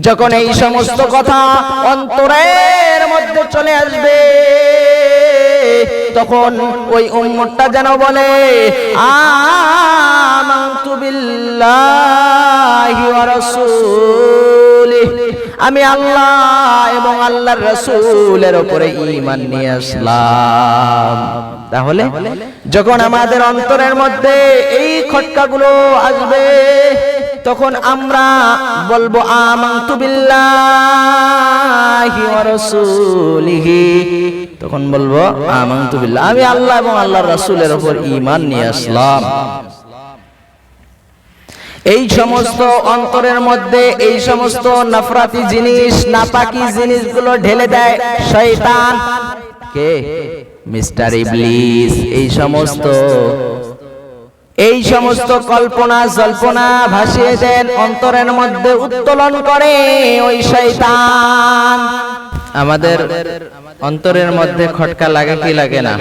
যখন এই সমস্ত কথা অন্তরের মধ্যে চলে আসবে, তখন ওই উম্মতটা যেন বলে আমানতু বিল্লাহি ওয়া রাসূলিহি, আমি আল্লাহ এবং আল্লাহর রাসূলের উপরে ঈমান নিয়ে আসলাম। তাহলে যখন আমাদের অন্তরের মধ্যে এই খটকাগুলো আসবে, তখন আমরা বলবো আমানতু বিল্লাহি ওয়া রাসূলিহি, তখন বলবো আমানতু বিল্লাহ, আমি আল্লাহ এবং আল্লাহর রাসূলের উপর ঈমান নিয়ে আসলাম। এই সমস্ত অন্তরের মধ্যে এই সমস্ত নফরাতি জিনিস, নাপাকি জিনিসগুলো ঢেলে দেয় শয়তান। কে? মিস্টার ইবলিস। এই সমস্ত কল্পনা জল্পনা ভাসিয়ে দেন, অন্তরের মধ্যে উত্তোলন করে ওই শয়তান। আমাদের অন্তরের মধ্যে খটকা লাগে কি লাগে না?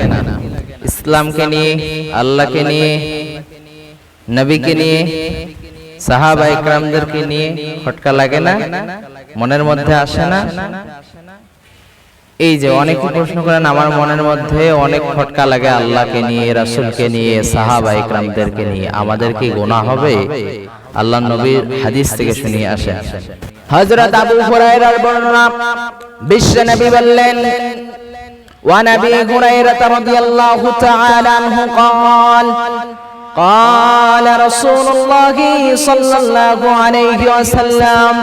ইসলামকে নিয়ে, আল্লাহকে নিয়ে, নবীকে নিয়ে, সাহাবা ইকরামদেরকে নিয়ে খটকা লাগে না? মনের মধ্যে আসে না? এই যে অনেকে প্রশ্ন করেন, আমার মনের মধ্যে অনেক খটকা লাগে আল্লাহকে নিয়ে, রাসূলকে নিয়ে, সাহাবা ইকরামদেরকে নিয়ে, আমাদের কি গুনাহ হবে? আল্লাহর নবীর হাদিস থেকে শুনিয়ে আসেন। হযরত আবু হুরায়রার বর্ণনা, বিশ্ব নবী বললেন, ওয়া নবী হুরায়রা রাদিয়াল্লাহু তাআলা আনহু قال قال رسول الله صلى الله عليه وسلم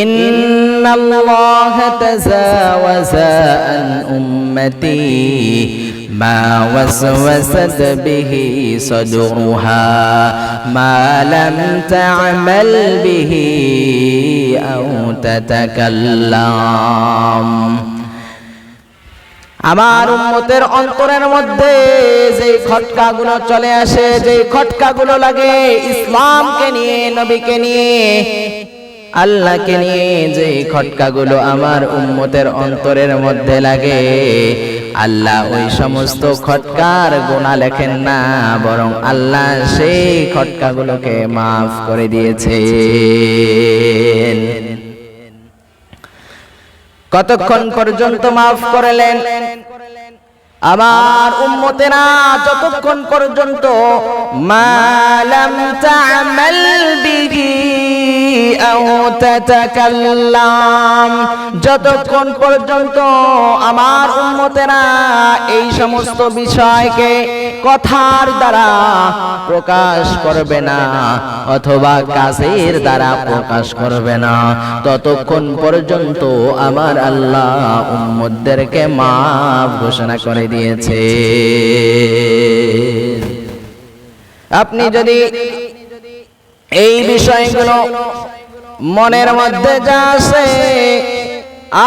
إن الله تجاوز عن أمتي ما وسوست به صدرها ما لم تعمل به أو تتكلم। আমার উম্মতের অন্তরের মধ্যে যে খটকাগুলো চলে আসে, যে খটকাগুলো লাগে ইসলামকে নিয়ে, নবীকে নিয়ে, আল্লাহকে নিয়ে, যে খটকাগুলো আমার উম্মতের অন্তরের মধ্যে লাগে, আল্লাহ ওই সমস্ত খটকার গুনাহ লেখেন না, বরং আল্লাহ সেই খটকাগুলোকে মাফ করে দিয়েছেন। কতক্ষণ পর্যন্ত মাফ করলেন? আমার উম্মতেরা যতক্ষণ পর্যন্ত মালাম তা'মাল বিহি আও তাতাকাল্লাম, যতক্ষণ পর্যন্ত আমার উম্মতেরা এই সমস্ত বিষয়কে কথার দ্বারা প্রকাশ করবে না অথবা কাজের দ্বারা প্রকাশ করবে না, ততক্ষণ পর্যন্ত আমার আল্লাহ উম্মতদেরকে মাফ ঘোষণা করে দিয়েছে। আপনি যদি এই বিষয়গুলো মনের মধ্যে যা আসে,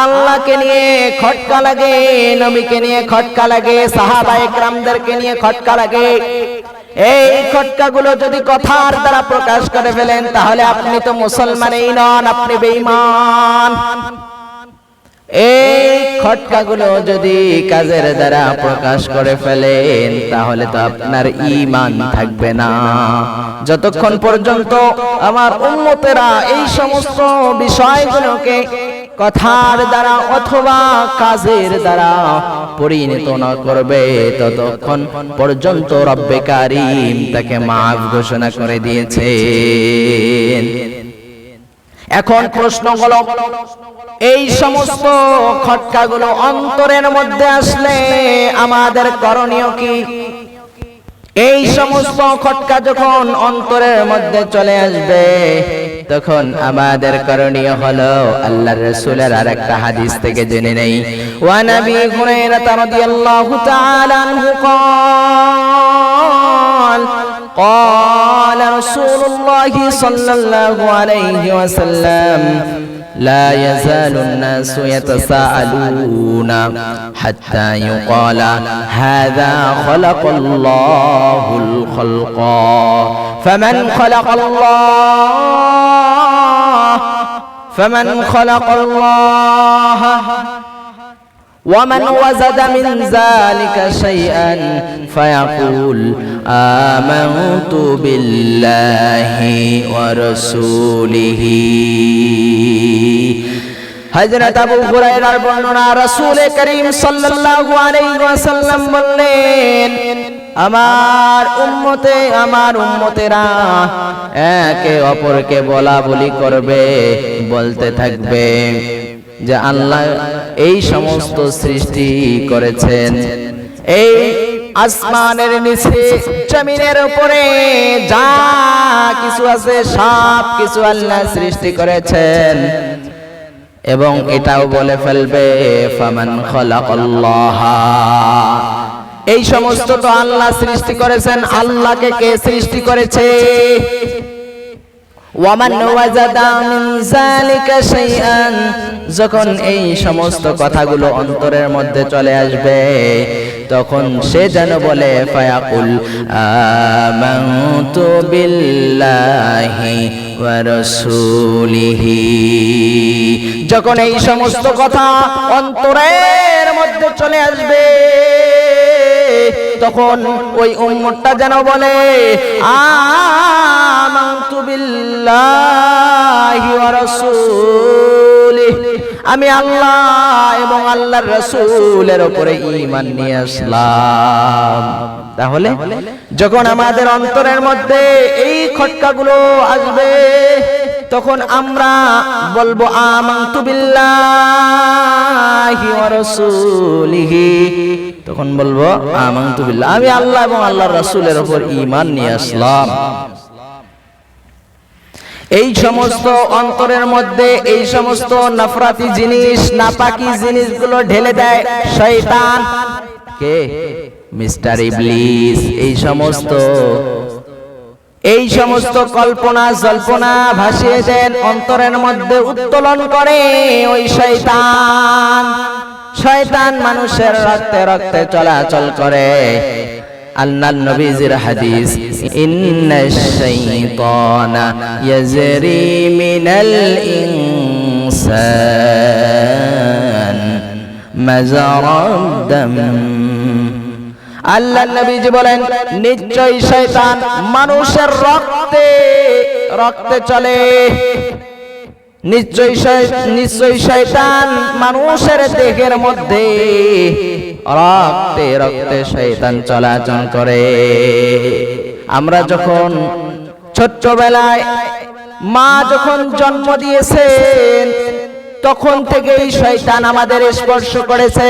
আল্লাহকে নিয়ে খটকা লাগে, নবীকে নিয়ে খটকা লাগে, সাহাবা ইকরামদেরকে নিয়ে খটকা লাগে, এই খটকাগুলো যদি কথার দ্বারা প্রকাশ করে ফেলেন, তাহলে আপনি তো মুসলমানই নন, আপনি বেঈমান। এই খটকাগুলো যদি কাজের দ্বারা প্রকাশ করে ফেলেন, তাহলে তো আপনার ঈমান থাকবে না। যতক্ষণ পর্যন্ত আমার উম্মতেরা এই সমস্ত বিষয়গুলোকে কথার দ্বারা অথবা কাজের দ্বারা পরিণত না করবে, ততক্ষণ পর্যন্ত রব্বে কারীম তাকে মাফ ঘোষণা করে দিয়েছেন। এখন প্রশ্ন হলো, এই সমস্ত খটকাগুলো অন্তরের মধ্যে আসলে আমাদের করণীয় কি? এই সমস্ত খটকা যখন অন্তরের মধ্যে চলে আসবে, তখন আমাদের করণীয় হলো আল্লাহর রাসূলের আরেকটা হাদিস থেকে জেনে নেই। ওয়া নবী হুরায়রা রাদিয়াল্লাহু তাআলা আনহু قال قال رسول الله صلى الله عليه وسلم لا يزال الناس يتساءلون حتى يقال هذا خلق الله الخلق فمن خلق الله ومن وزد من ذلك شيئا فيقول آمنت بالله ورسوله হযরত আবু হুরায়রার বর্ণনা, রাসূল করিম সাল্লাল্লাহু আলাইহি ওয়াসাল্লাম বললেন, আমার উম্মতেরা একে অপরকে বলা বলি করবে, বলতে থাকবে যে আল্লাহ এই সমস্ত সৃষ্টি করেছেন, এই আসমানের নিচে জমিনের উপরে যা কিছু আছে সব কিছু আল্লাহ সৃষ্টি করেছেন। এবং এটাও বলে ফেলবে ফামান খালাকাল্লাহ, এই সমস্ত তো আল্লাহ সৃষ্টি করেছেন, আল্লাহকে কে সৃষ্টি করেছে? ওয়ামান ওয়াজাদা মিন যালিকা শাইআন, যখন এই সমস্ত কথাগুলো অন্তরের মধ্যে চলে আসবে তখন সে যেন বলে ফায়াকুল আমানতু বিল্লাহি ওয়া রাসূলিহি। যখন এই সমস্ত কথা অন্তরের মধ্যে চলে আসবে তখন ওই উম্মতটা যেন বলে আমানতু বিল্লাহি ওয়া রাসূলিহি, আমি আল্লাহ এবং আল্লাহর রাসূলের উপরে ঈমান নিয়ে আসলাম। তাহলে যখন আমাদের অন্তরের মধ্যে এই খটকাগুলো আসবে তখন আমরা বলবো আমানতু বিল্লাহি ওয়া রাসূলিহি, তখন বলবো আমানতু বিল্লাহ, আমি আল্লাহ এবং আল্লাহর রাসূলের উপর ঈমান নিয়ে আসলাম। এই সমস্ত অন্তরের মধ্যে এই সমস্ত নফরাতি জিনিস, নাপাকি জিনিসগুলো ঢেলে দেয় শয়তান। কে? মিস্টার ইবলিস। এই সমস্ত কল্পনা জল্পনা ভাসিয়ে দেন, অন্তরের মধ্যে উত্তোলন করে ওই শয়তান। শয়তান মানুষের রক্তে রক্তে চলাচল করে। আল্লাহর নবীজির হাদিস, ইন্নাশ শাইতানা ইয়াজরি মিনাল ইনসান মাজারাদ দাম। আল্লাহর নবীজি বলেন, নিশ্চয়ই শয়তান মানুষের রক্তে রক্তে চলে। নিশ্চয়ই শয়তান মানুষের দেহের মধ্যে রক্তে রক্তে শয়তান চলাচল করে। আমরা যখন ছোট্টবেলায় মা যখন জন্ম দিয়েছেন তখন থেকেই শয়তান আমাদের স্পর্শ করেছে।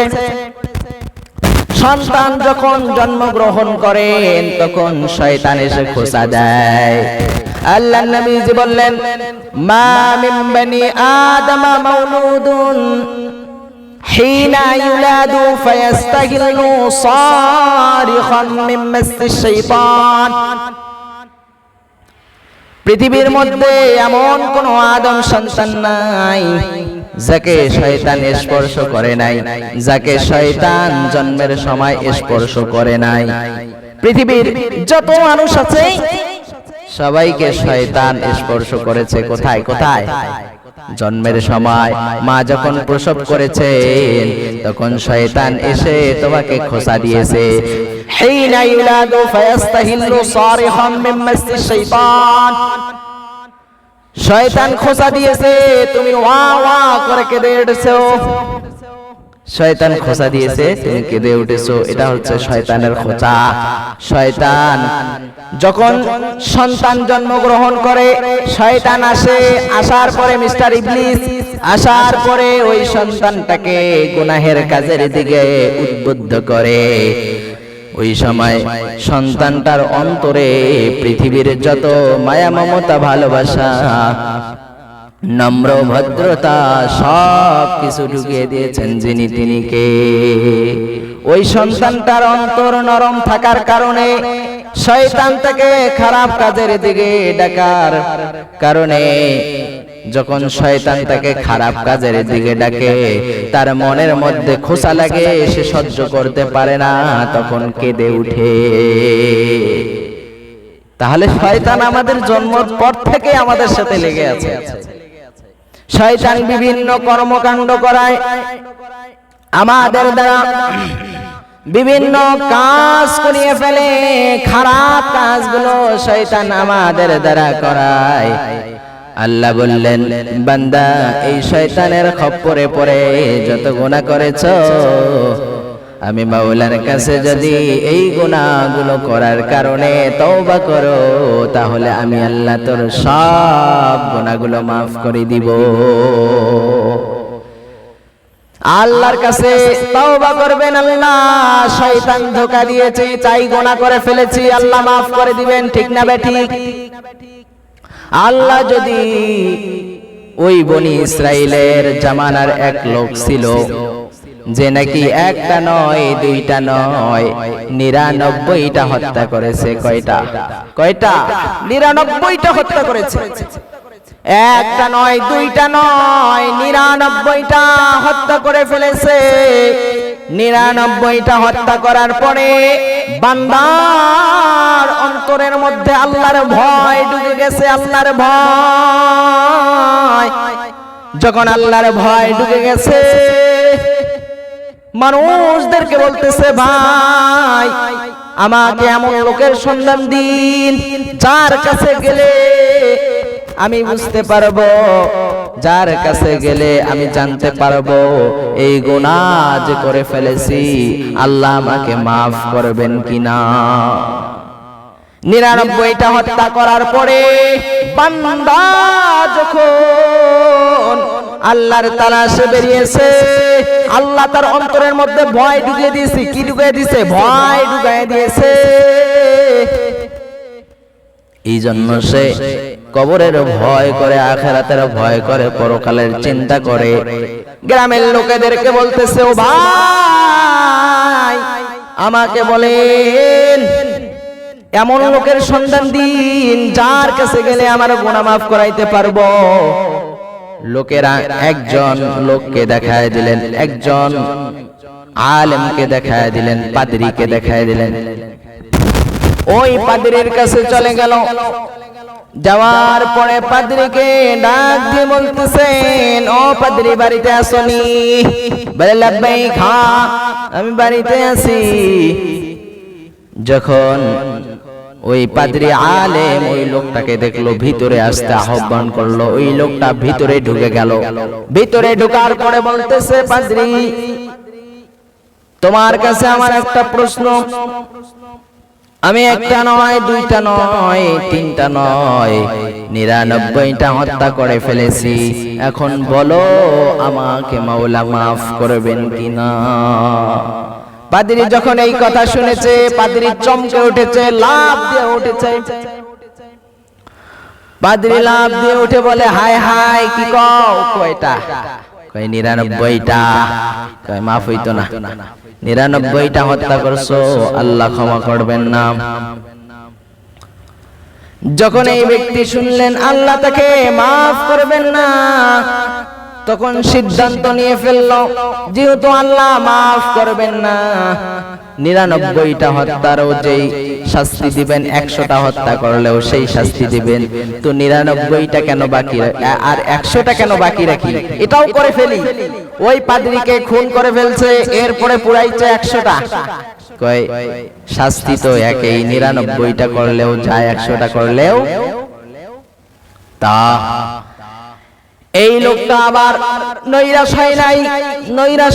সন্তান যখন জন্মগ্রহণ করেন তখন শয়তান এসে খোঁচা দেয়। আল্লাহর নবীজি বললেন, মা মিন বনি আদম মাউলুদুন হিনা ইউলাদু ফায়াস্তাগিলু সারিখান মিন মাসিশ শাইতান। পৃথিবীর মধ্যে এমন কোন আদম সন্তান নাই যাকে শয়তান স্পর্শ করে নাই, যাকে শয়তান জন্মের সময় স্পর্শ করে নাই। পৃথিবীর যত মানুষ আছে সবাইকে শয়তান স্পর্শ করেছে। কোথায় কোথায়? জন্মের সময় মা যখন প্রসব করেছে তখন শয়তান এসে তোমাকে খোঁচা দিয়েছে। হিনা ইউলাদু ফায়াস্তাহিল্লু সারিখাম মিন মাসিশ শাইতান। শয়তান খোঁচা দিয়েছে, তুমি ওয়া ওয়া করে কেঁদে উঠেছো। শয়তান খোঁচা দিয়েছে, তুমি কেঁদে উঠেছো, এটা হচ্ছে শয়তানের খোঁচা। শয়তান যখন সন্তান জন্মগ্রহণ করে শয়তান আসে, আসার পরে মিস্টার ইবলিস আসার পরে ওই সন্তানটাকে গুনাহের কাজের দিকে উদ্বুদ্ধ করে। ওই সময় সন্তানটার অন্তরে পৃথিবীর যত মায়া মমতা ভালোবাসা নম্র ভদ্রতা সব কিছু ঢুকিয়ে দিয়েছেন যিনি তিনি কে। ওই সন্তানটার অন্তর নরম থাকার কারণে শয়তান তাকে খারাপ কাজের দিকে ডাকার কারণে যখন শয়তান তাকে খারাপ কাজের দিকে ডাকে তার মনের মধ্যে খোঁচা লাগে, সে সহ্য করতে পারে না, তখন কেঁদে উঠে। তাহলে শয়তান আমাদের জন্মের পর থেকে আমাদের সাথে লেগে আছে। শয়তান বিভিন্ন কর্মকাণ্ড করায়, আমাদের দ্বারা বিভিন্ন কাজ করিয়ে ফেলে। খারাপ কাজগুলো শয়তান আমাদের দ্বারা করায়। আল্লাহ বললেন, বান্দা এই শয়তানের খপ্পরে পড়ে যত গুনাহ করেছো, আমি মাওলার কাছে যদি এই গুনাহগুলো করার কারণে তওবা করো, তাহলে আমি আল্লাহ তোর সব গুনাহগুলো মাফ করে দিব। আল্লাহর কাছে তওবা করবেন, আল্লাহ শয়তান ধোঁকা দিয়েছে, চাই গুনাহ করে ফেলেছি, আল্লাহ মাফ করে দিবেন, ঠিক না বেঠিক? আল্লাহ যদি ওই বনি ইসরাইলের জামানার এক লোক ছিল যে নাকি একটা নয় দুইটা নয় 99টা হত্যা করেছে। কয়টা? 99টা হত্যা করেছে। একটা নয় দুইটা নয় 99টা হত্যা করে ফেলেছে। 99টা হত্যা করার পরে বান্দার অন্তরের মধ্যে আল্লাহর ভয় ঢুকে গেছে। আল্লাহর ভয় যখন আল্লাহর ভয় ঢুকে গেছে, মানুষদেরকে বলতেছে, ভাই আমাকে এমন লোকের সন্ধান দিন যার কাছে গেলে আমি বুঝতে পারবো, যার কাছে গেলে আমি জানতে পারবো এই গুনাহ যে করে ফেলেছি আল্লাহ আমাকে মাফ করবেন কিনা। 99টা হত্যা করার পরে বান্দা যখন আল্লাহর তালাশে বেরিয়েছে, আল্লাহ তার অন্তরের মধ্যে ভয় ঢুকিয়ে দিয়েছে। কি ঢুকিয়ে দিয়েছে? ভয় ঢুকিয়ে দিয়েছে। এই জন্য সে কবরের ভয় করে, আখিরাতের ভয় করে, পরকালের চিন্তা করে। গ্রামের লোকেদেরকে বলতেছে, ও ভাই আমাকে বলেন এমন লোকের সন্ধান দিন যার কাছে গেলে আমার গুনাহ মাফ করাইতে পারবো। লোকেরা একজন লোককে দেখায় দিলেন, একজন আলেমকে দেখায় দিলেন, পাদ্রীকে দেখায় দিলেন। ওই পাদ্রীর কাছে চলে গেল। যাওয়ার পরে পাদ্রীকে ডাক দিয়ে বলতেছেন, ও পাদ্রী বাড়িতে আসনি? বলে লাব্বাইক, হ্যাঁ আমি বাড়িতে আছি। যখন ওই পাদ্রী আলেম ওই লোকটাকে দেখলো, ভিতরে আসতে আহ্বান করলো। ওই লোকটা ভিতরে ঢুকে গেল। ভিতরে ঢোকার পরে বলতেছে, পাদ্রী তোমার কাছে আমার একটা প্রশ্ন। আমি একটা নয় দুইটা নয় তিনটা নয় 99টা হত্যা করে ফেলেছি। এখন বলো আমাকে মাওলা মাফ করবেন কিনা? পাদ্রী যখন এই কথা শুনেছে, পাদ্রী চমকে উঠেছে, লাফ দিয়ে উঠেছে। পাদ্রী লাফ দিয়ে উঠে বলে, হায় হায় কি কও? কয়টা? কয় 99টা। কয় মাফ হইতো না? 99টা হত্যা করছো, আল্লাহ ক্ষমা করবেন না। যখন এই ব্যক্তি শুনলেন আল্লাহ তাকে মাফ করবেন না, তখন সিদ্ধান্ত নিয়ে ফেলল, যেহেতু আল্লাহ মাফ করবেন না, 99টা হত্যারও যেই শাস্তি দিবেন, 100টা হত্যা করলেও সেই শাস্তি দিবেন, তো 99টা কেন বাকি আর 100টা কেন বাকি রাখি? এটাও করে ফেলি। ওই পাদ্রীকে খুন করে ফেলছে, এরপরে পুরাইছে 100টা। কয় শাস্তি তো একই, 99টা করলেও যায়, 100টা করলেও তা। এই লোকটা আবার নৈরাশ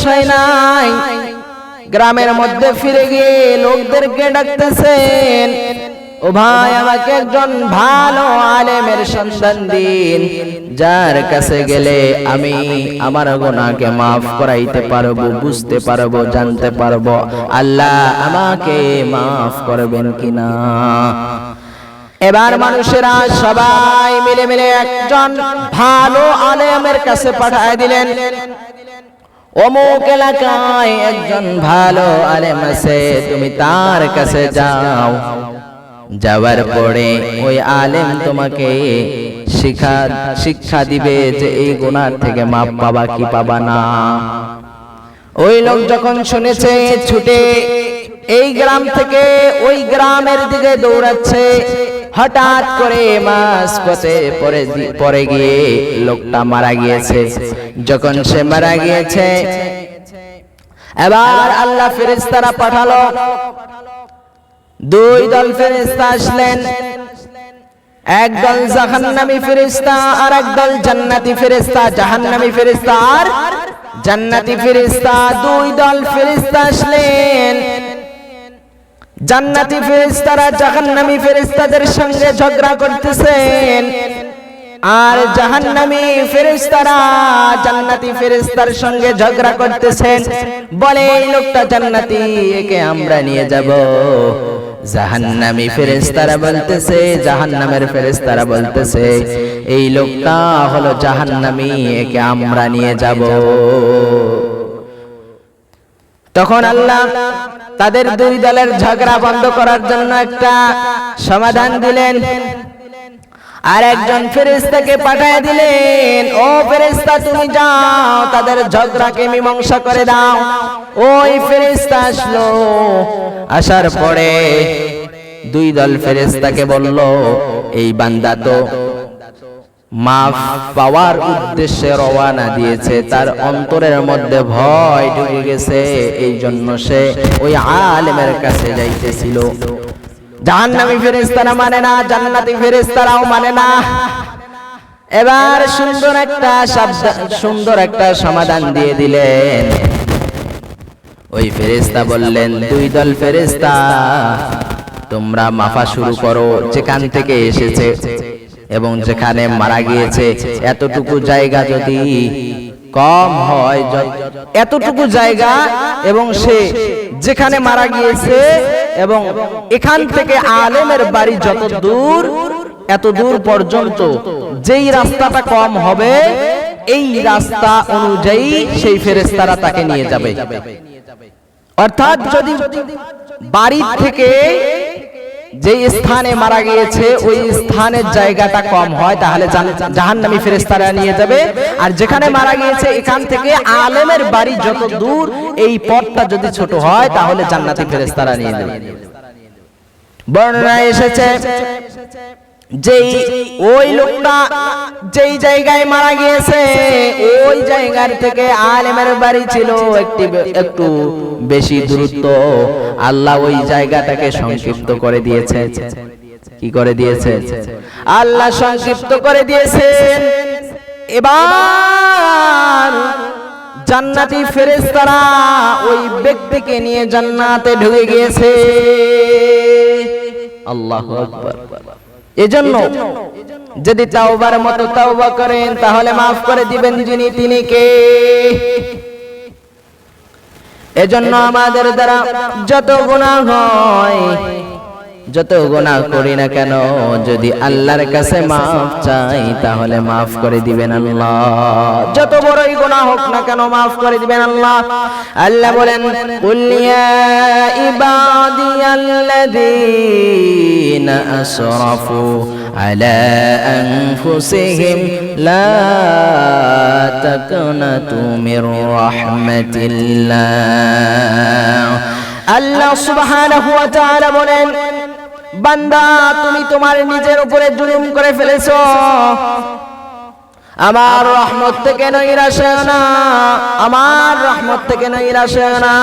হয় নাই, গ্রামের মধ্যে ফিরে গিয়ে লোকদেরকে ডাকতেছেন, ও ভাই আমাকে একজন ভালো আলেমের সন্ধান দিন যার কাছে গেলে আমি আমার গুনাহকে মাফ করাইতে পারবো, বুঝতে পারবো, জানতে পারবো আল্লাহ আমাকে মাফ করবেন কিনা। এবার মানুষেরা সবাই মিলে মিলে একজন ভালো আলেমের কাছে পাঠায় দিলেন। অমুক এলাকায় একজন ভালো আলেম আছে, তুমি তার কাছে যাও। যাওয়ার পরে ওই আলেম তোমাকে শিক্ষা দিবে যে এই গুনাহ থেকে মাপ পাবা কি পাবা না। ওই লোক যখন শুনেছে, ছুটে এই গ্রাম থেকে ওই গ্রামের দিকে দৌড়াচ্ছে। হঠাৎ করে মাঝপথে পরে গিয়ে লোকটা মারা গিয়েছে। যখন সে মারা গিয়েছে, এবার আল্লাহ ফেরেশতারা পাঠালো। দুই দল ফেরেশতা আসলেন। একদল জাহান্নামী ফেরেশতা আর একদল জান্নাতি ফেরেশতা। জাহান্নামী ফেরেশতা আর জান্নাতি ফেরেশতা, দুই দল ফেরেশতা আসলেন। জান্নাতি ফেরেশতারা জাহান্নামী ফেরেশতাদের সঙ্গে ঝগড়া করতেছেন, আর জাহান্নামী ফেরেশতারা জান্নাতি ফেরেশতার সঙ্গে ঝগড়া করতেছেন। বলে এই লোকটা জান্নাতি, একে আমরা নিয়ে যাব। জাহান্নামী ফেরেশতারা বলতেছে, জাহান্নামের ফেরেশতারা বলতেছে এই লোকটা হলো জাহান্নামী, একে আমরা নিয়ে যাব। তখন আল্লাহ তাদের দুই দলের ঝগড়া বন্ধ করার জন্য একটা সমাধান দিলেন, আর একজন ফেরেশতাকে পাঠিয়ে দিলেন, ও ফেরেশতা তুমি যাও তাদের ঝগড়াকে মীমাংসা করে দাও। ওই ফেরেশতা আসলো, আসার পরে দুই দল ফেরেশতাকে বলল এই বান্দা তো মাফ পাওয়ার উদ্দেশ্যে রওনা দিয়েছে, তার অন্তরের মধ্যে ভয় ঢুকে গেছে, এই জন্য সে ওই আলেমের কাছে যাইতেছিল। জাহান্নামী ফেরেশতারা মানে না, জান্নাতি ফেরেশতারাও মানে না। এবার সুন্দর একটা সমাধান দিয়ে দিলেন। ওই ফেরেশতা বললেন, দুই দল ফেরেশতা তোমরা মাফা শুরু করো, যেখান থেকে এসেছে এবং যেখানে মারা গিয়েছে এতটুকু জায়গা যদি কম হয়, এতটুকু জায়গা এবং সে যেখানে মারা গিয়েছে এবং এখান থেকে আলেমের বাড়ি যত দূর, এত দূর পর্যন্ত যেই রাস্তাটা কম হবে এই রাস্তা অনুযায়ী সেই ফেরেশতারা তাকে নিয়ে যাবে। অর্থাৎ যদি বাড়ি থেকে যে স্থানে মারা গিয়েছে ওই স্থানের জায়গাটা কম হয় তাহলে জাহান্নামী ফেরেশতারা নিয়ে যাবে, আর যেখানে মারা গিয়েছে এখান থেকে আলেমের বাড়ি যত দূর এই পথটা যদি ছোট হয় তাহলে জান্নাতি ফেরেশতারা নিয়ে যাবে। বর্ণনায় এসেছে যেই ওই লোকটা যেই জায়গায় মারা গিয়েছে ওই জায়গার থেকে আলেমের বাড়ি ছিল একটু বেশি দূরত্ব, আল্লাহ ওই জায়গাটাকে সংক্ষিপ্ত করে দিয়েছে। কি করে দিয়েছে? আল্লাহ সংক্ষিপ্ত করে দিয়েছেন। এবার জান্নাতি ফেরেশতারা ওই ব্যক্তিকে নিয়ে জান্নাতে ঢুকে গিয়েছে। আল্লাহু আকবার। এজন্য যদি তাওবার মতো তাওবা করেন তাহলে মাফ করে দিবেন যিনি, তিনি কে? এজন্য আমাদের দ্বারা যত গুনাহ হয়, যত গুনাহ করি না কেন, যদি আল্লাহর কাছে মাফ চাই তাহলে মাফ করে দিবেন আল্লাহ। যত বড়ই গুনাহ হোক না কেন মাফ করে দিবেন আল্লাহ। আল্লাহ বলেন, কুল ইয়া ইবাদিয়াল্লাযীনা আসরাফু আলা আনফুসিহিম লা তাকনাতু মির রাহমাতিল্লাহ। আল্লাহ সুবহানাহু ওয়া তাআলা বলেন, বান্দা তুমি তোমার নিজের উপরে জুলুম করে ফেলেছো, আমার রহমত থেকে নৈরাশ হয়ো না, আমার রহমত থেকে নৈরাশ হয়ো না।